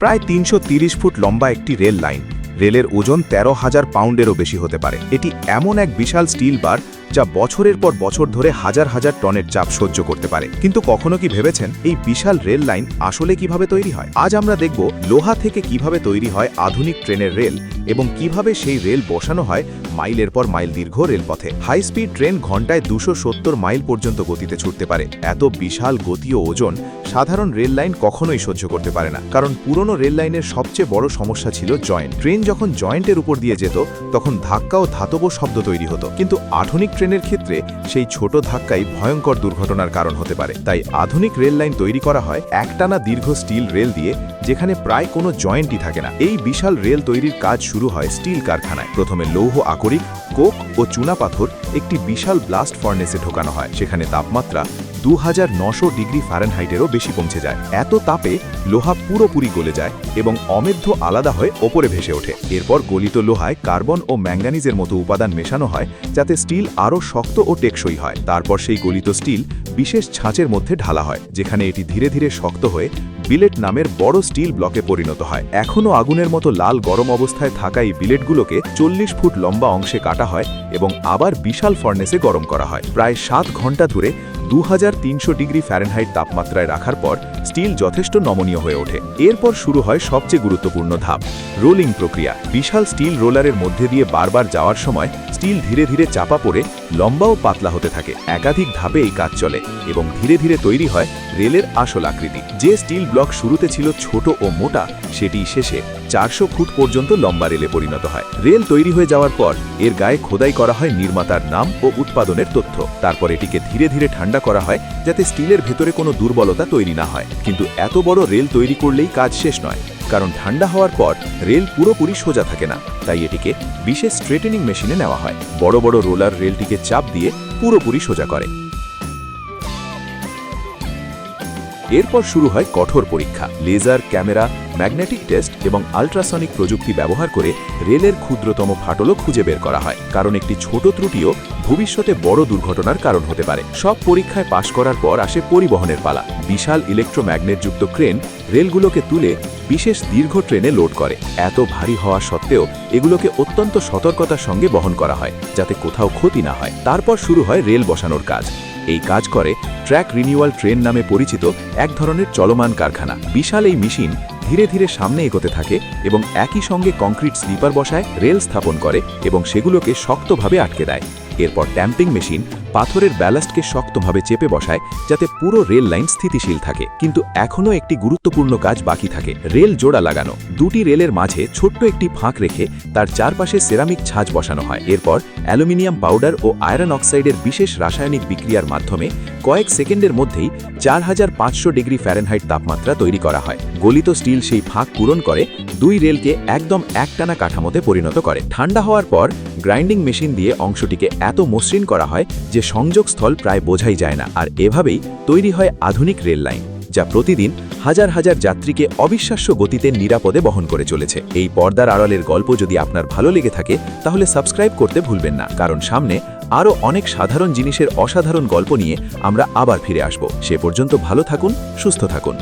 প্রায় ৩৩০ ফুট লম্বা একটি রেল লাইন। রেলের ওজন ১৩,০০০ পাউন্ডেরও বেশি হতে পারে। এটি এমন এক বিশাল স্টিল বার যা বছরের পর বছর ধরে হাজার হাজার টনের চাপ সহ্য করতে পারে। কিন্তু কখনো কি ভেবেছেন এই বিশাল রেল লাইন আসলে কিভাবে তৈরি হয়? আজ আমরা দেখব লোহা থেকে কিভাবে তৈরি হয় আধুনিক ট্রেনের রেল এবং কিভাবে সেই রেল বসানো হয় মাইলের পর মাইল দীর্ঘ রেলপথে। হাই স্পিড ট্রেন ঘন্টায় ২৭০ মাইল পর্যন্ত গতিতে ছুটতে পারে। এত বিশাল গতি ও ওজন সাধারণ রেল লাইন কখনোই সহ্য করতে পারে না, কারণ পুরনো রেল লাইনের সবচেয়ে বড় সমস্যা ছিল জয়েন্ট। ট্রেন যখন জয়েন্টের উপর দিয়ে যেত তখন ধাক্কা ও ধাতব শব্দ তৈরি হতো, কিন্তু আধুনিক ট্রেনের ক্ষেত্রে সেই ছোট ধাক্কাই ভয়ঙ্কর দুর্ঘটনার কারণ হতে পারে। তাই আধুনিক রেল লাইন তৈরি করা হয় একটানা দীর্ঘ স্টিল রেল দিয়ে, যেখানে প্রায় কোনো জয়েন্টই থাকে না। এই বিশাল রেল তৈরির কাজ শুরু হয় স্টিল কারখানায়। প্রথমে লৌহ আকরিক, কোক ও চুনাপাথর একটি বিশাল ব্লাস্ট ফার্নেসে ঢোকানো হয়। সেখানে তাপমাত্রা ২৯০০ ডিগ্রি ফারেনহাইটেরও বেশি পৌঁছে যায়। এত তাপে লোহা পুরোপুরি গলে যায় এবং অমেধ্য আলাদা হয়ে ওপরে ভেসে ওঠে। এরপর গলিত লোহায় কার্বন ও ম্যাঙ্গানিজের মতো উপাদান মেশানো হয় যাতে স্টিল আরও শক্ত ও টেকসই হয়। তারপর সেই গলিত স্টিল বিশেষ ছাঁচের মধ্যে ঢালা হয়, যেখানে এটি ধীরে ধীরে শক্ত হয়ে বিলেট নামের বড় স্টিল ব্লকে পরিণত হয়। এখনও আগুনের মতো লাল গরম অবস্থায় থাকা এই বিলেটগুলোকে ৪০ ফুট লম্বা অংশে কাটা হয় এবং আবার বিশাল ফার্নেসে গরম করা হয়। প্রায় ৭ ঘন্টা ধরে ২৩০০ ডিগ্রি ফারেনহাইট তাপমাত্রায় রাখার পর স্টিল যথেষ্ট নমনীয় হয়ে ওঠে। এরপর শুরু হয় সবচেয়ে গুরুত্বপূর্ণ ধাপ, রোলিং প্রক্রিয়া। বিশাল স্টিল রোলারের মধ্যে দিয়ে বারবার যাওয়ার সময় স্টিল ধীরে ধীরে চাপা পড়ে লম্বা ও পাতলা হতে থাকে। একাধিক ধাপে এই কাজ চলে এবং ধীরে ধীরে তৈরি হয় রেলের আসল আকৃতি। যে স্টিল ব্লক শুরুতে ছিল ছোট ও মোটা, সেটি শেষে ৪০০ ফুট পর্যন্ত লম্বা রেলে পরিণত হয়। রেল তৈরি হয়ে যাওয়ার পর এর গায়ে খোদাই করা হয় নির্মাতার নাম ও উৎপাদনের তথ্য। তারপর এটিকে ধীরে ধীরে ঠান্ডা করা হয় যাতে স্টিলের ভেতরে কোনো দুর্বলতা তৈরি না হয়। কিন্তু এত বড় রেল তৈরি করলেই কাজ শেষ নয়, কারণ ঠান্ডা হওয়ার পর রেল পুরোপুরি সোজা থাকে না। তাই এটিকে বিশেষ স্ট্রেটেনিং মেশিনে নেওয়া হয়। বড় বড় রোলার রেলটিকে চাপ দিয়ে পুরোপুরি সোজা করে। এরপর শুরু হয় কঠোর পরীক্ষা। লেজার, ক্যামেরা, ম্যাগনেটিক টেস্ট এবং আল্ট্রাসনিক প্রযুক্তি ব্যবহার করে রেলের ক্ষুদ্রতম ফাটলও খুঁজে বের করা হয়, কারণ একটি ছোট ত্রুটিও ভবিষ্যতে বড় দুর্ঘটনার কারণ হতে পারে। সব পরীক্ষায় পাশ করার পর আসে পরিবহনের পালা। বিশাল ইলেকট্রোম্যাগনেটযুক্ত ক্রেন রেলগুলোকে তুলে বিশেষ দীর্ঘ ট্রেনে লোড করে। এত ভারী হওয়া সত্ত্বেও এগুলোকে অত্যন্ত সতর্কতার সঙ্গে বহন করা হয় যাতে কোথাও ক্ষতি না হয়। তারপর শুরু হয় রেল বসানোর কাজ। এই কাজ করে ট্র্যাক রিনিউয়াল ট্রেন নামে পরিচিত এক ধরনের চলমান কারখানা। বিশাল এই মেশিন ধীরে ধীরে সামনে এগোতে থাকে এবং একই সঙ্গে কংক্রিট স্লিপার বসায়, রেল স্থাপন করে এবং সেগুলোকে শক্তভাবে আটকে দেয়। এরপর ট্যাম্পিং মেশিন পাথরের ব্যালাস্টকে শক্তভাবে চেপে বসায় যাতে পুরো রেল লাইন স্থিতিশীল থাকে। কিন্তু এখনও একটি গুরুত্বপূর্ণ কাজ বাকি থাকে, রেল জোড়া লাগানো। দুটি রেলের মাঝে ছোট্ট একটি ফাঁক রেখে তার চারপাশে সেরামিক ছাঁচ বসানো হয়। এরপর অ্যালুমিনিয়াম পাউডার ও আয়রন অক্সাইডের বিশেষ রাসায়নিক বিক্রিয়ার মাধ্যমে কয়েক সেকেন্ডের মধ্যেই ৪৫০০ ডিগ্রি ফারেনহাইট তাপমাত্রা তৈরি করা হয়। গলিত স্টিল সেই ফাঁক পূরণ করে দুই রেলকে একদম একটানা কাঠামোতে পরিণত করে। ঠান্ডা হওয়ার পর গ্রাইন্ডিং মেশিন দিয়ে অংশটিকে এত মসৃণ করা হয় যে সংযোগস্থল প্রায় বোঝাই যায় না। আর এভাবেই তৈরি হয় আধুনিক রেল লাইন, যা প্রতিদিন হাজার হাজার যাত্রীকে অবিশ্বাস্য গতিতে নিরাপদে বহন করে চলেছে। এই পর্দার আড়ালের গল্প যদি আপনার ভালো লেগে থাকে তাহলে সাবস্ক্রাইব করতে ভুলবেন না, কারণ সামনে আরও অনেক সাধারণ জিনিসের অসাধারণ গল্প নিয়ে আমরা আবার ফিরে আসব। সে পর্যন্ত ভালো থাকুন, সুস্থ থাকুন।